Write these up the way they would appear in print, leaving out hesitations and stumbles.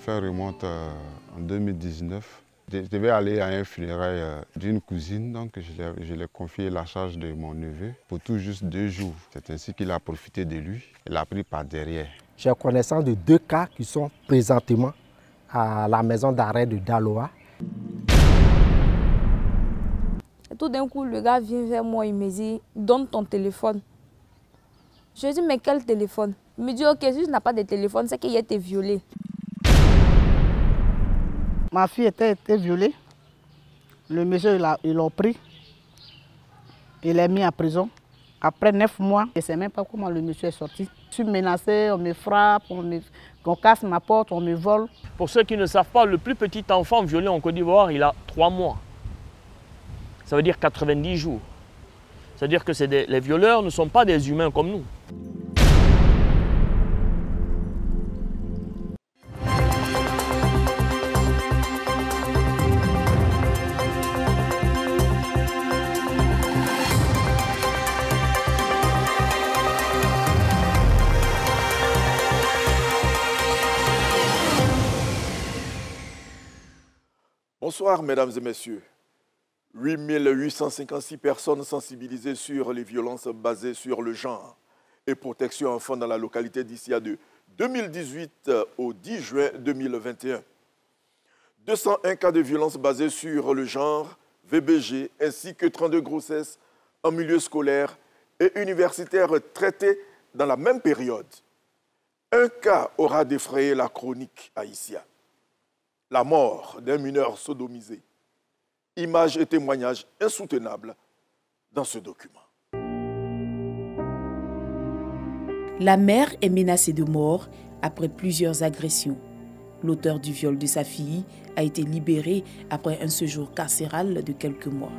affaire remonte en 2019. Je devais aller à un funérail d'une cousine, donc je lui ai confié la charge de mon neveu pour tout juste 2 jours. C'est ainsi qu'il a profité de lui. Il l'a pris par derrière. J'ai connaissance de 2 cas qui sont présentement à la maison d'arrêt de Daloa. Et tout d'un coup, le gars vient vers moi, il me dit « Donne ton téléphone ». Je lui dis « Mais quel téléphone ?» Il me dit « Ok, si tu n'as pas de téléphone, c'est qu'il a été violé. » Ma fille était violée. Le monsieur, ils l'ont pris. Il l'a mis en prison. Après 9 mois, je ne sais même pas comment le monsieur est sorti. Je suis menacée, on me frappe, on casse ma porte, on me vole. Pour ceux qui ne savent pas, le plus petit enfant violé en Côte d'Ivoire, il a 3 mois. Ça veut dire 90 jours. C'est-à-dire que les violeurs ne sont pas des humains comme nous. Bonsoir, mesdames et messieurs. 8856 personnes sensibilisées sur les violences basées sur le genre et protection enfants dans la localité d'Issia de 2018 au 10 juin 2021. 201 cas de violences basées sur le genre, VBG, ainsi que 32 grossesses en milieu scolaire et universitaire traités dans la même période. Un cas aura défrayé la chronique à Issia. La mort d'un mineur sodomisé. Images et témoignages insoutenables dans ce document. La mère est menacée de mort après plusieurs agressions. L'auteur du viol de sa fille a été libéré après un séjour carcéral de quelques mois.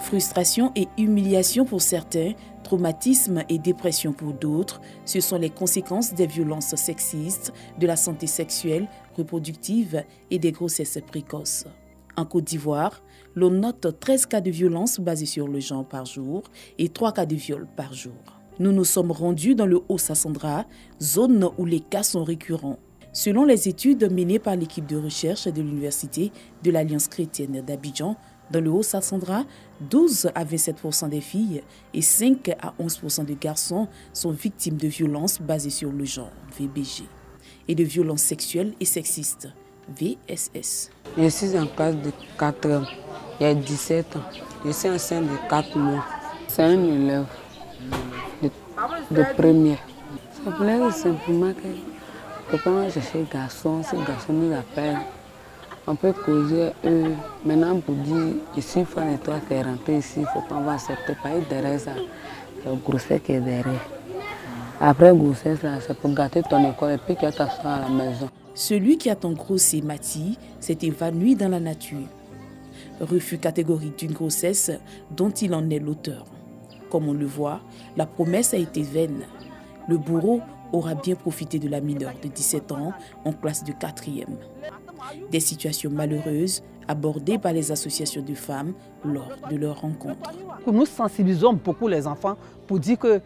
Frustration et humiliation pour certains, traumatisme et dépression pour d'autres, ce sont les conséquences des violences sexistes, de la santé sexuelle, reproductive et des grossesses précoces. En Côte d'Ivoire, l'on note 13 cas de violence basés sur le genre par jour et 3 cas de viol par jour. Nous nous sommes rendus dans le Haut-Sassandra, zone où les cas sont récurrents. Selon les études menées par l'équipe de recherche de l'Université de l'Alliance chrétienne d'Abidjan, dans le Haut-Sassandra, 12 à 27% des filles et 5 à 11% de garçons sont victimes de violences basées sur le genre, VBG, et de violences sexuelles et sexistes, VSS. Je suis en classe de 4 ans, il y a 17 ans. Je suis enceinte de 4 mois. C'est un élève de première. Ça plaît simplement que quand on cherche les garçons, ces garçons nous appellent. On peut causer eux. Maintenant, pour dire, ici, il faut que toi, tu es rentré ici, il ne faut pas avoir accepté. Pas derrière ça, c'est le grossesse qui est derrière. Après grossesse, c'est pour gâter ton école et puis tu vas t'asseoir à la maison. Celui qui a engrossé Mathie s'est évanoui dans la nature. Refus catégorique d'une grossesse dont il en est l'auteur. Comme on le voit, la promesse a été vaine. Le bourreau aura bien profité de la mineure de 17 ans en classe de 4e. Des situations malheureuses abordées par les associations de femmes lors de leur rencontre. Nous sensibilisons beaucoup les enfants pour dire que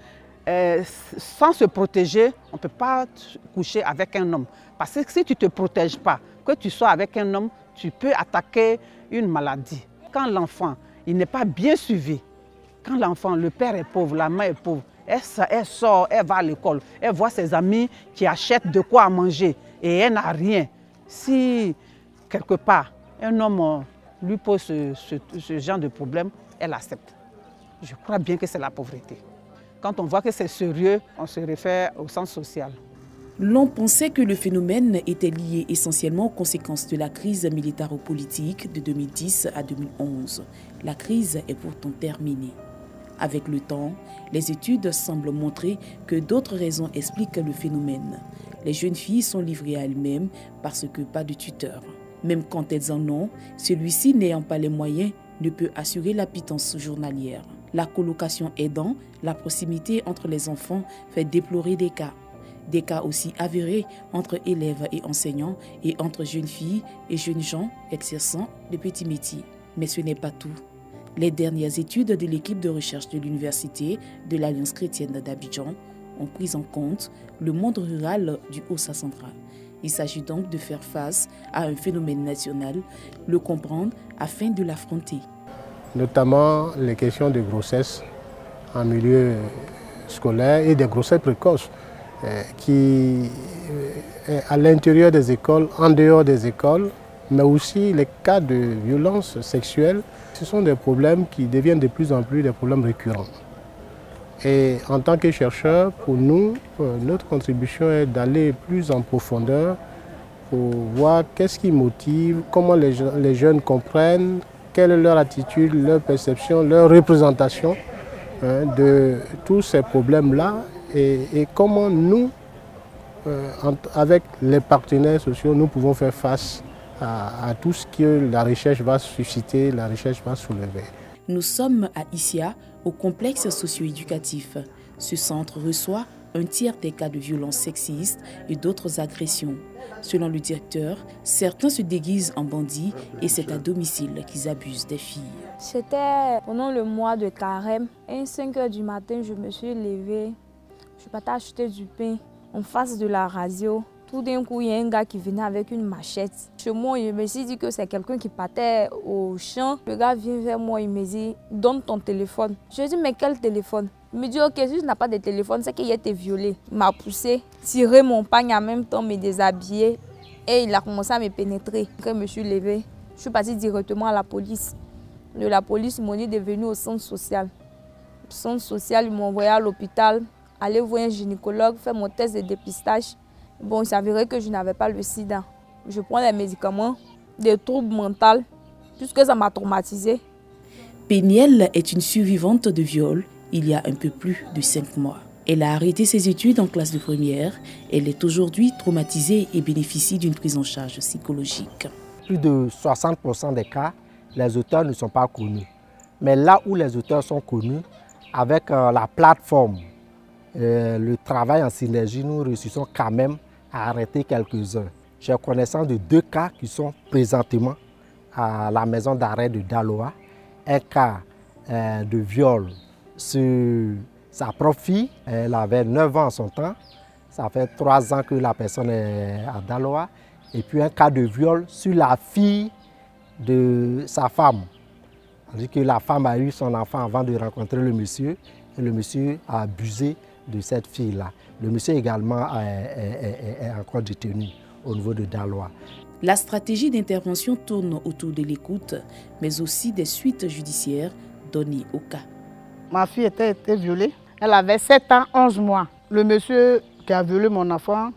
sans se protéger, on ne peut pas coucher avec un homme. Parce que si tu ne te protèges pas, que tu sois avec un homme, tu peux attaquer une maladie. Quand l'enfant n'est pas bien suivi, quand l'enfant, le père est pauvre, la mère est pauvre, elle sort, elle va à l'école, elle voit ses amis qui achètent de quoi manger et elle n'a rien. Si, quelque part, un homme lui pose ce genre de problème, elle accepte. Je crois bien que c'est la pauvreté. Quand on voit que c'est sérieux, on se réfère au sens social. L'on pensait que le phénomène était lié essentiellement aux conséquences de la crise militaro-politique de 2010 à 2011. La crise est pourtant terminée. Avec le temps, les études semblent montrer que d'autres raisons expliquent le phénomène. Les jeunes filles sont livrées à elles-mêmes parce que pas de tuteur. Même quand elles en ont, celui-ci n'ayant pas les moyens ne peut assurer la pitance journalière. La colocation aidant, la proximité entre les enfants fait déplorer des cas. Des cas aussi avérés entre élèves et enseignants et entre jeunes filles et jeunes gens exerçant de petits métiers. Mais ce n'est pas tout. Les dernières études de l'équipe de recherche de l'Université de l'Alliance chrétienne d'Abidjan ont pris en compte le monde rural du Haussa Central. Il s'agit donc de faire face à un phénomène national, le comprendre afin de l'affronter. Notamment les questions de grossesse en milieu scolaire et des grossesses précoces qui, à l'intérieur des écoles, en dehors des écoles, mais aussi les cas de violence sexuelle, ce sont des problèmes qui deviennent de plus en plus des problèmes récurrents. Et en tant que chercheurs, pour nous, notre contribution est d'aller plus en profondeur pour voir qu'est-ce qui motive, comment les jeunes comprennent, quelle est leur attitude, leur perception, leur représentation de tous ces problèmes-là et comment nous, avec les partenaires sociaux, nous pouvons faire face à tout ce que la recherche va susciter, la recherche va soulever. Nous sommes à Issia, au complexe socio-éducatif. Ce centre reçoit un tiers des cas de violences sexistes et d'autres agressions. Selon le directeur, certains se déguisent en bandits et c'est à domicile qu'ils abusent des filles. C'était pendant le mois de carême. À 5 h du matin, je me suis levée. Je partais acheter du pain en face de la radio. Tout d'un coup, il y a un gars qui venait avec une machette. Chez moi, je me suis dit que c'est quelqu'un qui partait au champ. Le gars vient vers moi, il me dit « Donne ton téléphone ». Je lui ai dit « Mais quel téléphone ?» Il me dit « Ok, si je n'ai pas de téléphone, c'est qu'il a été violé ». Il m'a poussé, tiré mon pagne en même temps, me déshabillé. Et il a commencé à me pénétrer. Quand je me suis levée, je suis partie directement à la police. De la police, ils m'ont dit de venir au centre social. Le centre social, ils m'ont envoyé à l'hôpital, aller voir un gynécologue, faire mon test de dépistage. Bon, il s'avérait que je n'avais pas le sida. Je prends des médicaments, des troubles mentaux, puisque ça m'a traumatisée. Péniel est une survivante de viol il y a un peu plus de 5 mois. Elle a arrêté ses études en classe de première. Elle est aujourd'hui traumatisée et bénéficie d'une prise en charge psychologique. Plus de 60% des cas, les auteurs ne sont pas connus. Mais là où les auteurs sont connus, avec la plateforme, le travail en synergie, nous réussissons quand même à arrêter quelques-uns. J'ai connaissance de 2 cas qui sont présentement à la maison d'arrêt de Daloa. Un cas de viol sur sa propre fille, elle avait 9 ans en son temps. Ça fait 3 ans que la personne est à Daloa. Et puis un cas de viol sur la fille de sa femme. C'est-à-dire que la femme a eu son enfant avant de rencontrer le monsieur. Et le monsieur a abusé de cette fille-là. Le monsieur également est encore détenu au niveau de Daloa. La stratégie d'intervention tourne autour de l'écoute, mais aussi des suites judiciaires données au cas. Ma fille était violée. Elle avait 7 ans, 11 mois. Le monsieur qui a violé mon enfant,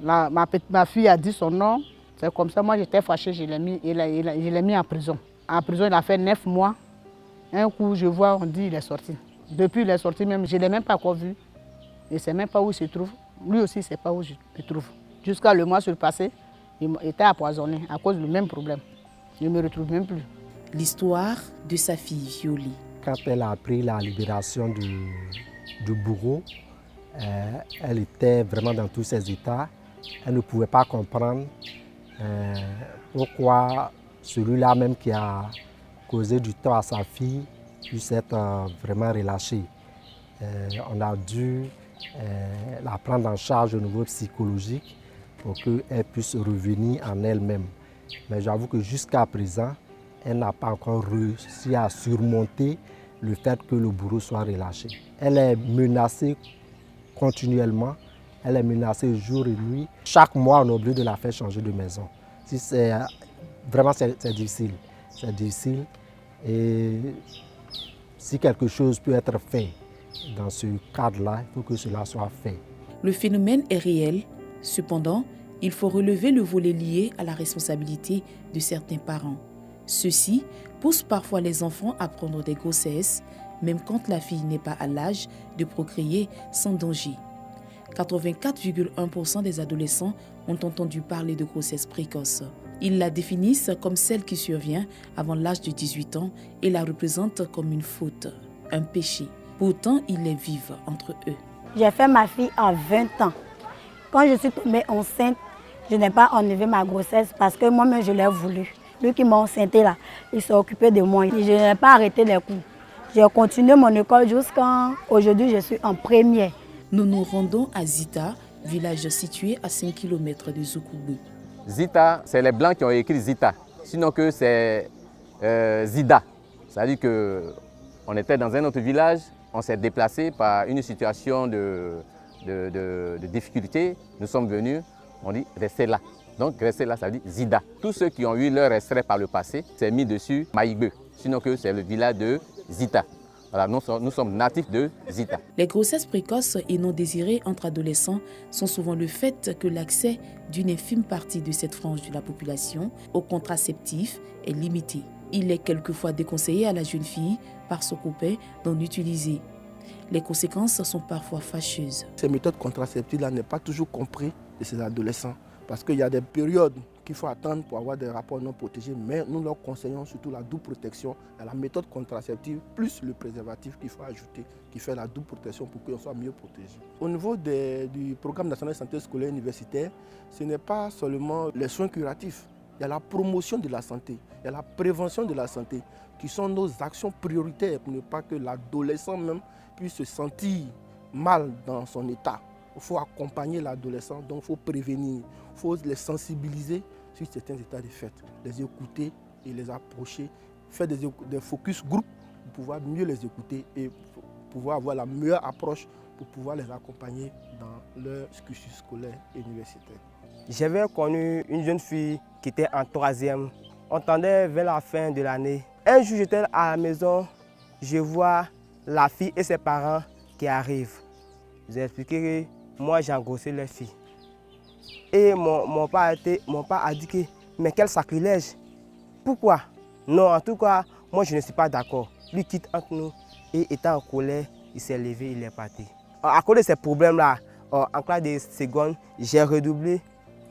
ma fille a dit son nom. C'est comme ça, moi j'étais fâchée, je l'ai mis en prison. En prison, il a fait 9 mois. Un coup, je vois, on dit il est sorti. Depuis il est sorti, même, je ne l'ai même pas encore vu. Je ne sais même pas où il se trouve. Lui aussi, il ne sait pas où je me trouve. Jusqu'à le mois surpassé, il était empoisonné à cause du même problème. Je ne me retrouve même plus. L'histoire de sa fille violée. Quand elle a appris la libération du bourreau, elle était vraiment dans tous ses états. Elle ne pouvait pas comprendre pourquoi celui-là même qui a causé du tort à sa fille puisse être vraiment relâché. On a dû la prendre en charge au niveau psychologique pour qu'elle puisse revenir en elle-même. Mais j'avoue que jusqu'à présent, elle n'a pas encore réussi à surmonter le fait que le bourreau soit relâché. Elle est menacée continuellement, elle est menacée jour et nuit. Chaque mois, on est obligé de la faire changer de maison. Vraiment, c'est difficile. C'est difficile. Et si quelque chose peut être fait dans ce cadre-là, il faut que cela soit fait. Le phénomène est réel. Cependant, il faut relever le volet lié à la responsabilité de certains parents. Ceux-ci poussent parfois les enfants à prendre des grossesses, même quand la fille n'est pas à l'âge de procréer sans danger. 84,1% des adolescents ont entendu parler de grossesse précoce. Ils la définissent comme celle qui survient avant l'âge de 18 ans et la représentent comme une faute, un péché. Pourtant, ils les vivent entre eux. J'ai fait ma fille à 20 ans. Quand je suis tombée enceinte, je n'ai pas enlevé ma grossesse parce que moi-même je l'ai voulu. Lui qui m'a enceinte là, il s'est occupé de moi. Je n'ai pas arrêté les cours. J'ai continué mon école jusqu'à aujourd'hui, je suis en première. Nous nous rendons à Zita, village situé à 5 km de Zoukoubou. Zita, c'est les Blancs qui ont écrit Zita, sinon que c'est Zida. C'est-à-dire qu'on était dans un autre village, on s'est déplacé par une situation de difficulté. Nous sommes venus, on dit restez là. Donc restez là, ça veut dire Zida. Tous ceux qui ont eu leur extrait par le passé, c'est mis dessus Maïbe, sinon que c'est le village de Zita. Voilà, nous sommes natifs de Zita. Les grossesses précoces et non désirées entre adolescents sont souvent le fait que l'accès d'une infime partie de cette frange de la population aux contraceptifs est limité. Il est quelquefois déconseillé à la jeune fille par son copain d'en utiliser. Les conséquences sont parfois fâcheuses. Ces méthodes contraceptives-là n'est pas toujours compris de ces adolescents parce qu'il y a des périodes qu'il faut attendre pour avoir des rapports non protégés, mais nous leur conseillons surtout la double protection, la méthode contraceptive plus le préservatif qu'il faut ajouter, qui fait la double protection pour qu'on soit mieux protégé. Au niveau du programme national de santé scolaire universitaire, ce n'est pas seulement les soins curatifs, il y a la promotion de la santé, il y a la prévention de la santé, qui sont nos actions prioritaires pour ne pas que l'adolescent même puisse se sentir mal dans son état. Il faut accompagner l'adolescent, donc il faut prévenir, il faut les sensibiliser sur certains états de fait, les écouter et les approcher, faire des focus group pour pouvoir mieux les écouter et pouvoir avoir la meilleure approche pour pouvoir les accompagner dans leur cursus scolaire et universitaire. J'avais connu une jeune fille qui était en 3e. On tendait vers la fin de l'année. Un jour, j'étais à la maison, je vois la fille et ses parents qui arrivent. J'ai expliqué que moi, j'ai engrossé leur fille. Et mon père a dit que, mais quel sacrilège! Pourquoi? Non, en tout cas, moi, je ne suis pas d'accord. Lui quitte entre nous et étant en colère, il s'est levé, il est parti. À cause de ces problèmes-là, en classe de seconde, j'ai redoublé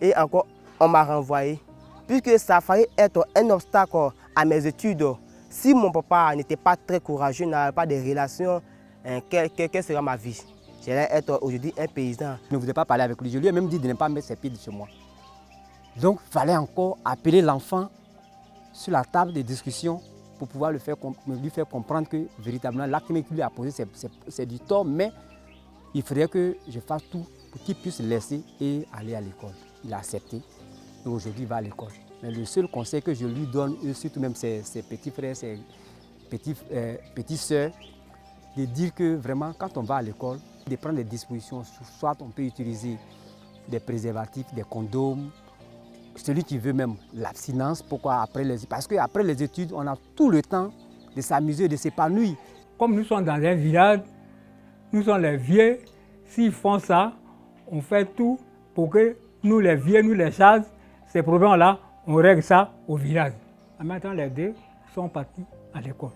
et encore, on m'a renvoyé. Puisque ça fallait être un obstacle à mes études. Si mon papa n'était pas très courageux, n'avait pas de relations, quelle sera ma vie? J'allais être aujourd'hui un paysan. Je ne voulais pas parler avec lui. Je lui ai même dit de ne pas mettre ses pieds sur moi. Donc, il fallait encore appeler l'enfant sur la table de discussion pour pouvoir lui faire comprendre que véritablement l'acte qu'il lui a posé, c'est du tort, mais il faudrait que je fasse tout pour qu'il puisse laisser et aller à l'école. Il a accepté et aujourd'hui il va à l'école. Mais le seul conseil que je lui donne, surtout même ses petits frères, ses petites sœurs, de dire que vraiment quand on va à l'école, de prendre des dispositions, soit on peut utiliser des préservatifs, des condoms, celui qui veut même l'abstinence, pourquoi après parce qu'après les études, on a tout le temps de s'amuser, de s'épanouir. Comme nous sommes dans un village, nous sommes les vieux, s'ils font ça, on fait tout pour que nous les vieux, nous les sages, ces problèmes-là, on règle ça au village. En même temps, les deux sont partis à l'école.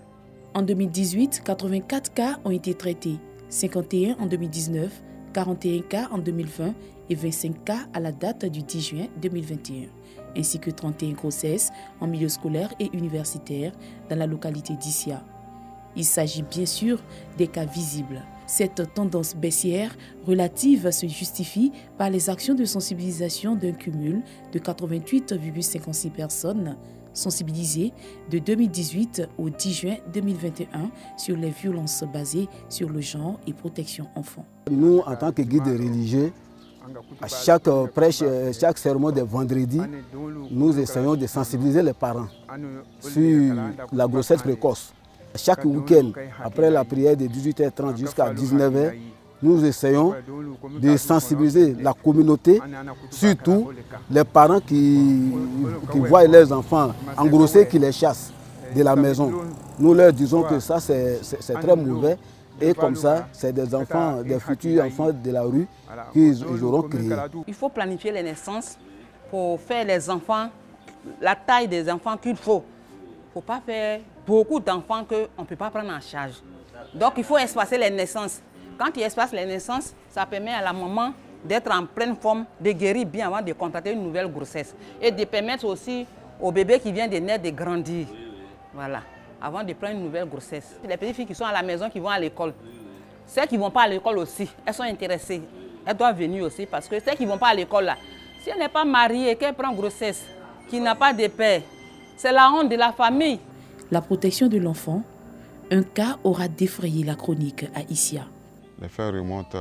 En 2018, 84 cas ont été traités, 51 en 2019, 41 cas en 2020 et 25 cas à la date du 10 juin 2021, ainsi que 31 grossesses en milieu scolaire et universitaire dans la localité d'Issia. Il s'agit bien sûr des cas visibles. Cette tendance baissière relative se justifie par les actions de sensibilisation d'un cumul de 88,56 personnes sensibilisées de 2018 au 10 juin 2021 sur les violences basées sur le genre et protection enfant. Nous, en tant que guides religieux, à chaque prêche, chaque sermon de vendredi, nous essayons de sensibiliser les parents sur la grossesse précoce. Chaque week-end, après la prière de 18h30 jusqu'à 19h, nous essayons de sensibiliser la communauté, surtout les parents qui voient leurs enfants engrossés, qui les chassent de la maison. Nous leur disons que ça c'est très mauvais et comme ça, c'est des enfants, des futurs enfants de la rue qu'ils auront créés. Il faut planifier les naissances pour faire les enfants, la taille des enfants qu'il faut. Il ne faut pas faire beaucoup d'enfants qu'on ne peut pas prendre en charge. Donc il faut espacer les naissances. Quand il espace les naissances, ça permet à la maman d'être en pleine forme, de guérir bien avant de contracter une nouvelle grossesse. Et de permettre aussi au bébé qui vient de naître de grandir. Voilà, avant de prendre une nouvelle grossesse. Les petites filles qui sont à la maison, qui vont à l'école. Celles qui ne vont pas à l'école aussi, elles sont intéressées. Elles doivent venir aussi parce que celles qui ne vont pas à l'école là, si elle n'est pas mariée, qu'elle prend grossesse, qui n'a pas de père, c'est la honte de la famille. La protection de l'enfant, un cas aura défrayé la chronique à Issia. Les faits remontent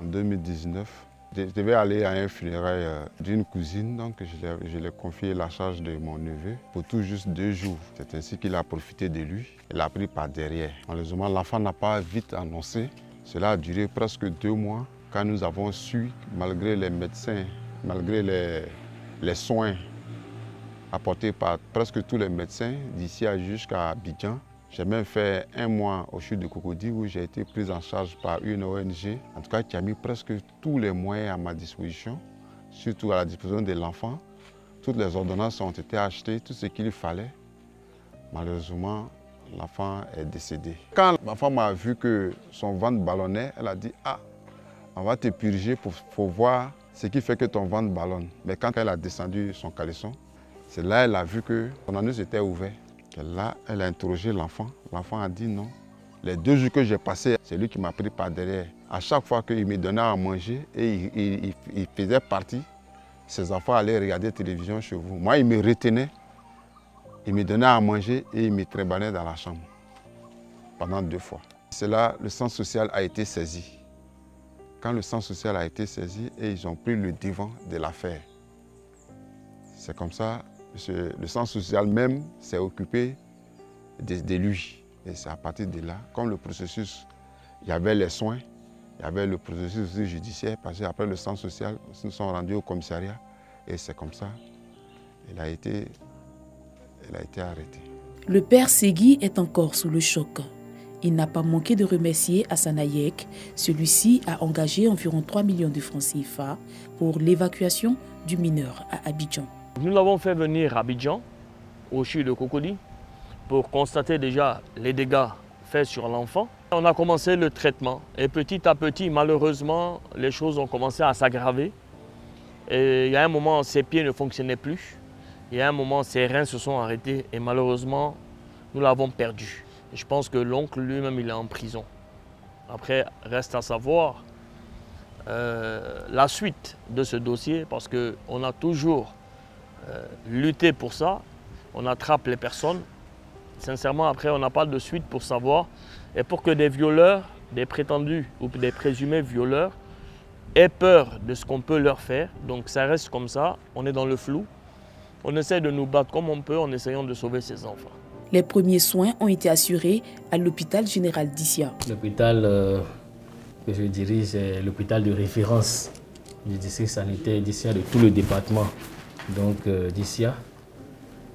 en 2019. Je devais aller à un funérail d'une cousine, donc je lui ai confié la charge de mon neveu pour tout juste 2 jours. C'est ainsi qu'il a profité de lui. Il l'a pris par derrière. Malheureusement, l'enfant n'a pas vite annoncé. Cela a duré presque 2 mois quand nous avons su, malgré les médecins, malgré les soins apportés par presque tous les médecins d'ici jusqu'à Abidjan. J'ai même fait 1 mois au CHU de Cocody où j'ai été pris en charge par une ONG, en tout cas qui a mis presque tous les moyens à ma disposition, surtout à la disposition de l'enfant. Toutes les ordonnances ont été achetées, tout ce qu'il fallait. Malheureusement, l'enfant est décédé. Quand l'enfant m'a vu que son ventre ballonnait, elle a dit « Ah, on va te purger pour voir ce qui fait que ton ventre ballonne. » Mais quand elle a descendu son caleçon, c'est là qu'elle a vu que son anus était ouvert. Là, elle a interrogé l'enfant. L'enfant a dit non. Les 2 jours que j'ai passés, c'est lui qui m'a pris par derrière. À chaque fois qu'il me donnait à manger et il faisait partie, ses enfants allaient regarder la télévision chez vous. Moi, il me retenait, il me donnait à manger et il me trimbalait dans la chambre pendant 2 fois. C'est là que le centre social a été saisi. Quand le centre social a été saisi, et ils ont pris le devant de l'affaire. C'est comme ça. Le centre social même s'est occupé de lui. Et c'est à partir de là, comme le processus, il y avait les soins, il y avait le processus aussi judiciaire, parce qu'après le centre social, nous sommes rendus au commissariat. Et c'est comme ça, elle a été arrêtée. Le père Segui est encore sous le choc. Il n'a pas manqué de remercier Hassan Hayek. Celui-ci a engagé environ 3 millions de francs CFA pour l'évacuation du mineur à Abidjan. Nous l'avons fait venir à Abidjan, au CHU de Cocody, pour constater déjà les dégâts faits sur l'enfant. On a commencé le traitement et petit à petit, malheureusement, les choses ont commencé à s'aggraver. Et il y a un moment, ses pieds ne fonctionnaient plus. Il y a un moment, ses reins se sont arrêtés et malheureusement, nous l'avons perdu. Et je pense que l'oncle lui-même, il est en prison. Après, reste à savoir la suite de ce dossier parce qu'on a toujours lutter pour ça, on attrape les personnes. Sincèrement, après, on n'a pas de suite pour savoir. Et pour que des violeurs, des prétendus ou des présumés violeurs aient peur de ce qu'on peut leur faire, donc ça reste comme ça, on est dans le flou. On essaie de nous battre comme on peut en essayant de sauver ces enfants. Les premiers soins ont été assurés à l'hôpital général d'Issia. L'hôpital que je dirige est l'hôpital de référence du district sanitaire d'Issia, de tout le département. Donc d'Issia,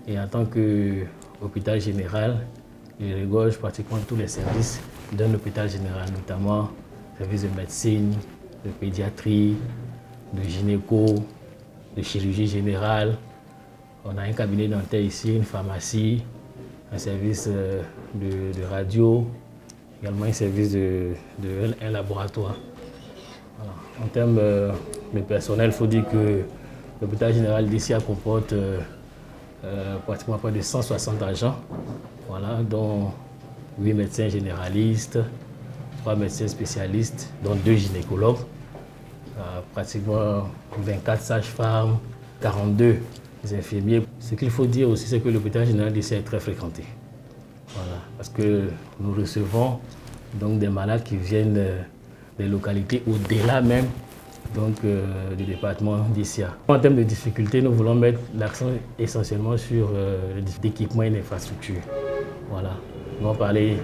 et en tant qu'hôpital général, il regorge pratiquement tous les services d'un hôpital général, notamment services de médecine, de pédiatrie, de gynéco, de chirurgie générale. On a un cabinet dentaire ici, une pharmacie, un service de radio, également un service un laboratoire. Voilà. En termes de personnel, il faut dire que l'hôpital général d'Issia comporte pratiquement près de 160 agents, voilà, dont 8 médecins généralistes, 3 médecins spécialistes, dont 2 gynécologues, pratiquement 24 sages-femmes, 42 infirmiers. Ce qu'il faut dire aussi, c'est que l'hôpital général d'Issia est très fréquenté. Voilà, parce que nous recevons donc des malades qui viennent des localités au-delà même donc, du département d'Issia. En termes de difficultés, nous voulons mettre l'accent essentiellement sur l'équipement et l'infrastructure. Voilà. Nous allons parler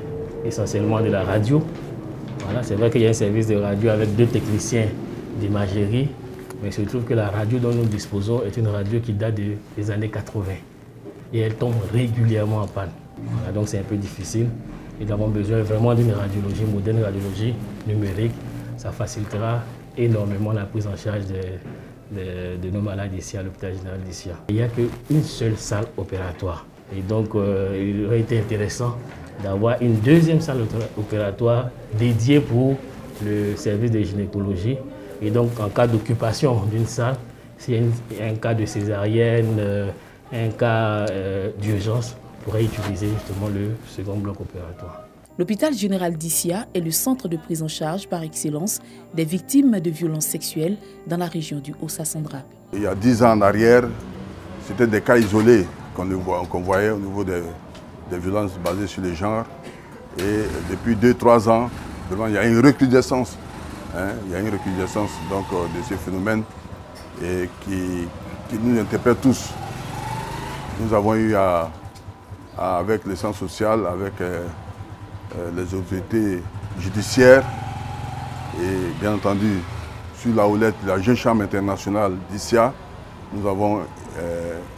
essentiellement de la radio. Voilà. C'est vrai qu'il y a un service de radio avec 2 techniciens d'imagerie, mais il se trouve que la radio dont nous disposons est une radio qui date des années 80 et elle tombe régulièrement en panne. Voilà. Donc c'est un peu difficile. Nous avons besoin vraiment d'une radiologie moderne, une radiologie numérique. Ça facilitera énormément la prise en charge de nos malades ici à l'hôpital général d'Issia. Il n'y a qu'une seule salle opératoire. Et donc, il aurait été intéressant d'avoir une 2e salle opératoire dédiée pour le service de gynécologie. Et donc, en cas d'occupation d'une salle, s'il y a un cas de césarienne, un cas d'urgence, on pourrait utiliser justement le 2e bloc opératoire. L'hôpital général d'Issia est le centre de prise en charge par excellence des victimes de violences sexuelles dans la région du Haut-Sassandra. Il y a 10 ans en arrière, c'était des cas isolés qu'on voyait au niveau des violences basées sur le genre. Et depuis 2-3 ans, vraiment, il y a une recrudescence Hein. Il y a une recrudescence donc, de ces phénomènes et qui nous interpelle tous. Nous avons eu avec le centre social, avec les autorités judiciaires et bien entendu sur la houlette de la Jeune Chambre internationale d'ICIA, nous avons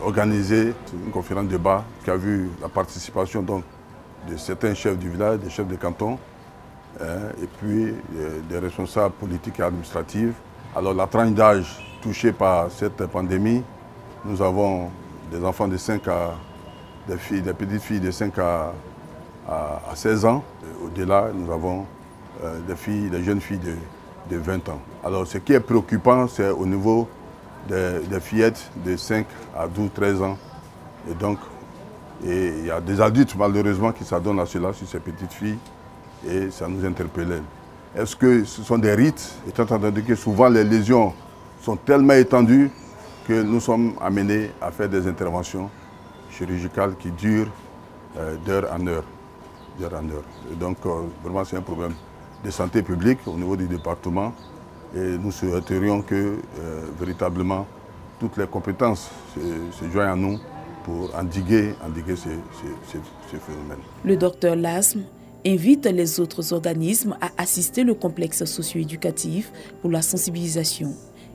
organisé une conférence de débat qui a vu la participation donc, de certains chefs du village, des chefs de canton, et puis des responsables politiques et administratifs. Alors la tranche d'âge touchée par cette pandémie, nous avons des enfants de 5 à des petites filles de 5 à 16 ans. Au-delà, nous avons des jeunes filles de 20 ans. Alors ce qui est préoccupant, c'est au niveau des fillettes de 5 à 12, 13 ans. Et donc, il y a des adultes malheureusement qui s'adonnent à cela sur ces petites filles et ça nous interpelle. Est-ce que ce sont des rites, étant entendu que souvent les lésions sont tellement étendues que nous sommes amenés à faire des interventions chirurgicales qui durent d'heure en heure. Et donc vraiment c'est un problème de santé publique au niveau du département et nous souhaiterions que véritablement toutes les compétences se joignent à nous pour endiguer ces phénomènes. Le docteur Lasme invite les autres organismes à assister le complexe socio-éducatif pour la sensibilisation.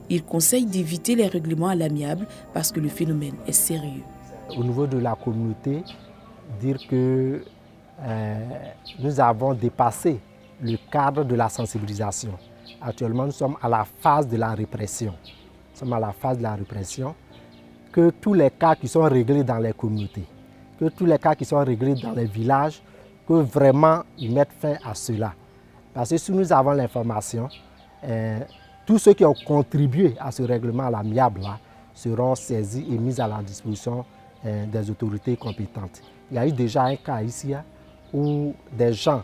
Il conseille d'éviter les règlements à l'amiable parce que le phénomène est sérieux. Au niveau de la communauté, dire que nous avons dépassé le cadre de la sensibilisation. Actuellement, nous sommes à la phase de la répression. Que tous les cas qui sont réglés dans les communautés, que tous les cas qui sont réglés dans les villages, que vraiment ils mettent fin à cela. Parce que si nous avons l'information, tous ceux qui ont contribué à ce règlement à l'amiable seront saisis et mis à la disposition des autorités compétentes. Il y a eu déjà un cas ici où des gens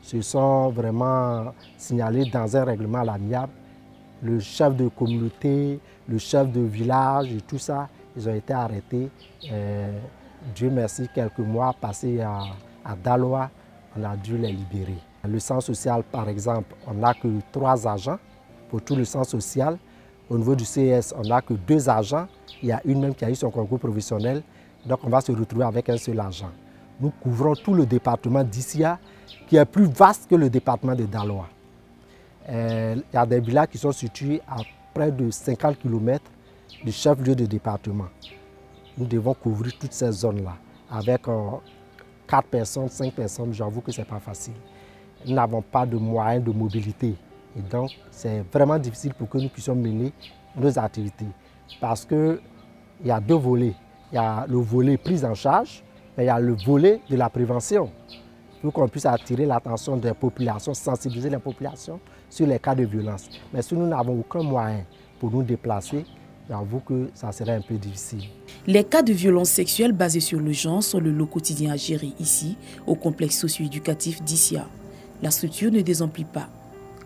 se sont vraiment signalés dans un règlement à l'amiable. Le chef de communauté, le chef de village et tout ça, ils ont été arrêtés. Dieu merci, quelques mois passés à Daloa, on a dû les libérer. Le centre social, par exemple, on n'a que 3 agents pour tout le centre social. Au niveau du CES, on n'a que 2 agents. Il y a une même qui a eu son concours professionnel. Donc on va se retrouver avec un seul agent. Nous couvrons tout le département d'Issia, qui est plus vaste que le département de Daloa. Il y a des villages qui sont situés à près de 50 km du chef-lieu de département. Nous devons couvrir toutes ces zones-là. Avec 4 personnes, 5 personnes, j'avoue que ce n'est pas facile. Nous n'avons pas de moyens de mobilité. Et donc, c'est vraiment difficile pour que nous puissions mener nos activités. Parce qu'il y a 2 volets. Il y a le volet prise en charge, mais il y a le volet de la prévention. Pour qu'on puisse attirer l'attention des populations, sensibiliser les populations sur les cas de violence. Mais si nous n'avons aucun moyen pour nous déplacer, j'avoue que ça serait un peu difficile. Les cas de violence sexuelle basés sur le genre sont le lot quotidien à gérer ici, au complexe socio-éducatif d'Issia. La structure ne désemplit pas.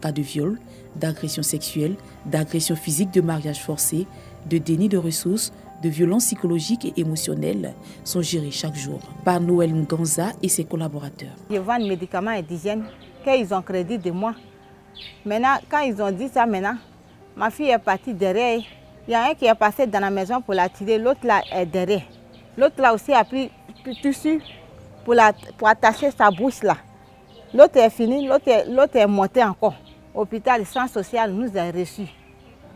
Cas de viol, d'agression sexuelle, d'agression physique, de mariage forcé, de déni de ressources, de violences psychologiques et émotionnelles sont gérés chaque jour par Noël Nganza et ses collaborateurs. Je vends des médicaments et d'hygiène qu'ils ont crédit de moi. Maintenant, quand ils ont dit ça, ma fille est partie derrière. Il y a un qui est passé dans la maison pour la tirer, l'autre là est derrière. L'autre là aussi a pris du tissu pour attacher sa bouche là. L'autre est fini, l'autre est monté encore. L'hôpital, le centre social nous a reçus.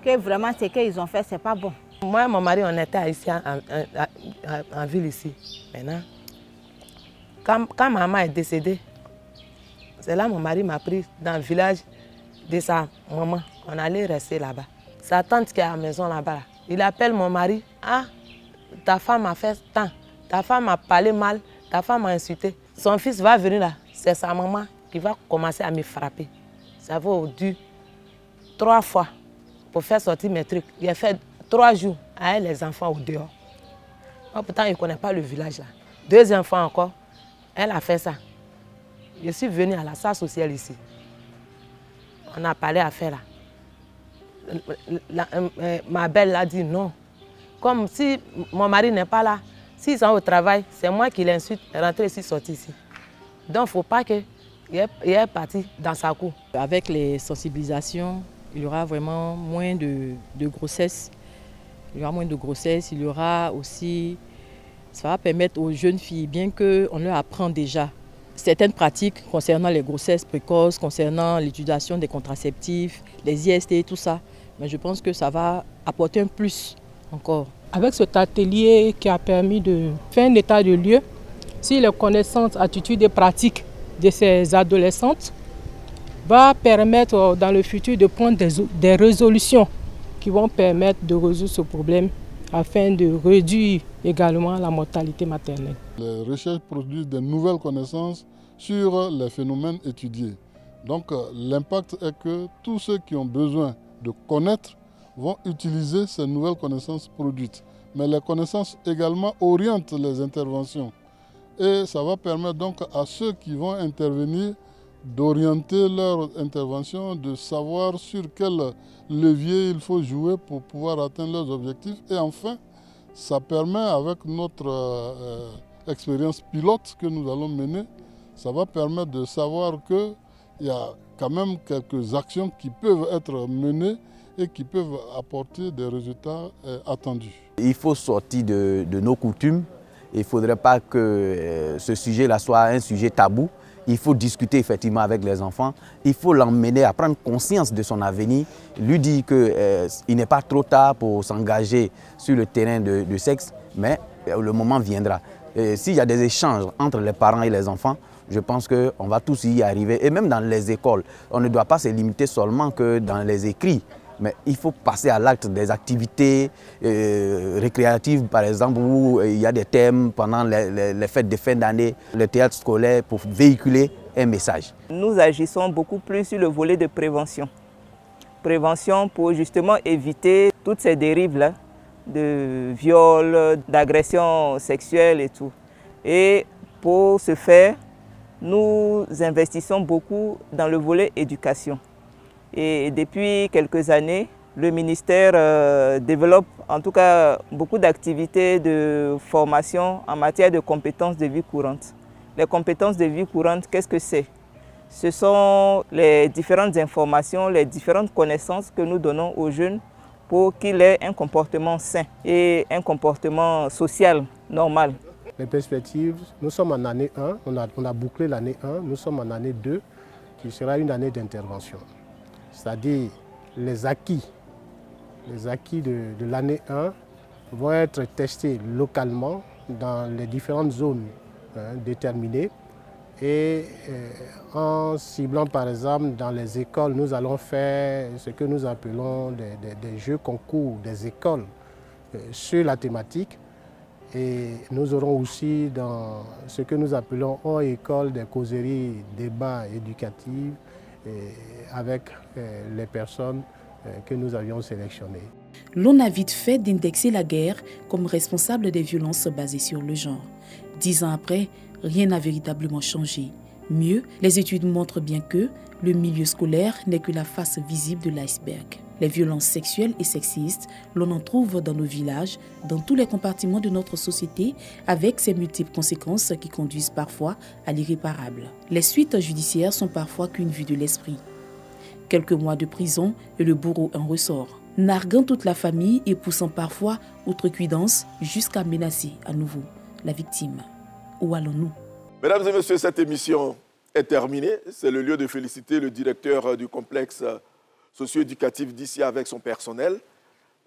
Que vraiment ce qu'ils ont fait, c'est pas bon. Moi et mon mari, on était ici en ville ici. Maintenant, quand maman est décédée, c'est là que mon mari m'a pris dans le village de sa maman. On allait rester là-bas. Sa tante qui est à la maison là-bas, il appelle mon mari. Ah, ta femme a fait tant, ta femme a parlé mal, ta femme a insulté. Son fils va venir là, c'est sa maman qui va commencer à me frapper. Ça vaut dû 3 fois pour faire sortir mes trucs. Il a fait 3 jours avec les enfants au dehors. Oh, pourtant, il ne connaît pas le village là. 2 enfants encore, elle a fait ça. Je suis venue à la salle sociale ici. On a parlé à faire là. Ma belle a dit non. Comme si mon mari n'est pas là, s'ils sont au travail, c'est moi qui l'insulte, rentrer ici, sortir ici. Donc il ne faut pas que il est parti dans sa cour. Avec les sensibilisations, il y aura vraiment moins de grossesse. Il y aura moins de grossesse, il y aura aussi... Ça va permettre aux jeunes filles, bien qu'on leur apprend déjà certaines pratiques concernant les grossesses précoces, concernant l'utilisation des contraceptifs, les IST et tout ça. Mais je pense que ça va apporter un plus encore. Avec cet atelier qui a permis de faire un état de lieu sur les connaissances, attitudes et pratiques de ces adolescentes, va permettre dans le futur de prendre des résolutions qui vont permettre de résoudre ce problème afin de réduire également la mortalité maternelle. Les recherches produisent de nouvelles connaissances sur les phénomènes étudiés. Donc l'impact est que tous ceux qui ont besoin de connaître vont utiliser ces nouvelles connaissances produites. Mais les connaissances également orientent les interventions. Et ça va permettre donc à ceux qui vont intervenir d'orienter leur intervention, de savoir sur quel levier il faut jouer pour pouvoir atteindre leurs objectifs. Et enfin, ça permet, avec notre expérience pilote que nous allons mener, ça va permettre de savoir qu'il y a quand même quelques actions qui peuvent être menées et qui peuvent apporter des résultats attendus. Il faut sortir de nos coutumes. Il ne faudrait pas que ce sujet-là soit un sujet tabou. Il faut discuter effectivement avec les enfants. Il faut l'emmener à prendre conscience de son avenir, lui dire qu'il n'est pas trop tard pour s'engager sur le terrain de sexe, mais le moment viendra. S'il y a des échanges entre les parents et les enfants, je pense qu'on va tous y arriver. Et même dans les écoles, on ne doit pas se limiter seulement que dans les écrits. Mais il faut passer à l'acte des activités récréatives, par exemple, où il y a des thèmes pendant les fêtes de fin d'année, le théâtre scolaire, pour véhiculer un message. Nous agissons beaucoup plus sur le volet de prévention. Prévention pour justement éviter toutes ces dérives-là de viol, d'agression sexuelle et tout. Et pour ce faire, nous investissons beaucoup dans le volet éducation. Et depuis quelques années, le ministère développe en tout cas beaucoup d'activités de formation en matière de compétences de vie courante. Les compétences de vie courante, qu'est-ce que c'est? Ce sont les différentes informations, les différentes connaissances que nous donnons aux jeunes pour qu'ils aient un comportement sain et un comportement social normal. Les perspectives, nous sommes en année 1, on a bouclé l'année 1, nous sommes en année 2, qui sera une année d'intervention. C'est-à-dire les acquis de l'année 1 vont être testés localement dans les différentes zones déterminées. Et en ciblant par exemple dans les écoles, nous allons faire ce que nous appelons des jeux concours des écoles sur la thématique. Et nous aurons aussi dans ce que nous appelons hors école des causeries, débats éducatifs avec les personnes que nous avions sélectionnées. L'on a vite fait d'indexer la guerre comme responsable des violences basées sur le genre. 10 ans après, rien n'a véritablement changé. Mieux, les études montrent bien que le milieu scolaire n'est que la face visible de l'iceberg. Les violences sexuelles et sexistes, l'on en trouve dans nos villages, dans tous les compartiments de notre société, avec ses multiples conséquences qui conduisent parfois à l'irréparable. Les suites judiciaires sont parfois qu'une vue de l'esprit. Quelques mois de prison et le bourreau en ressort, narguant toute la famille et poussant parfois outrecuidance jusqu'à menacer à nouveau la victime. Où allons-nous? Mesdames et messieurs, cette émission est terminée. C'est le lieu de féliciter le directeur du complexe socio-éducatif d'ici avec son personnel.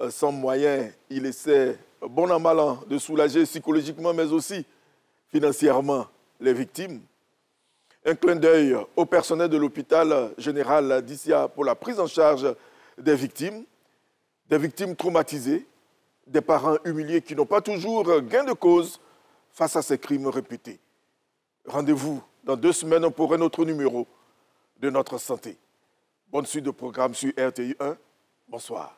Sans moyens, il essaie, bon an mal an, de soulager psychologiquement, mais aussi financièrement les victimes. Un clin d'œil au personnel de l'hôpital général d'Issia pour la prise en charge des victimes traumatisées, des parents humiliés qui n'ont pas toujours gain de cause face à ces crimes répétés. Rendez-vous dans 2 semaines pour un autre numéro de Notre Santé. Bonne suite de programme sur RTI 1. Bonsoir.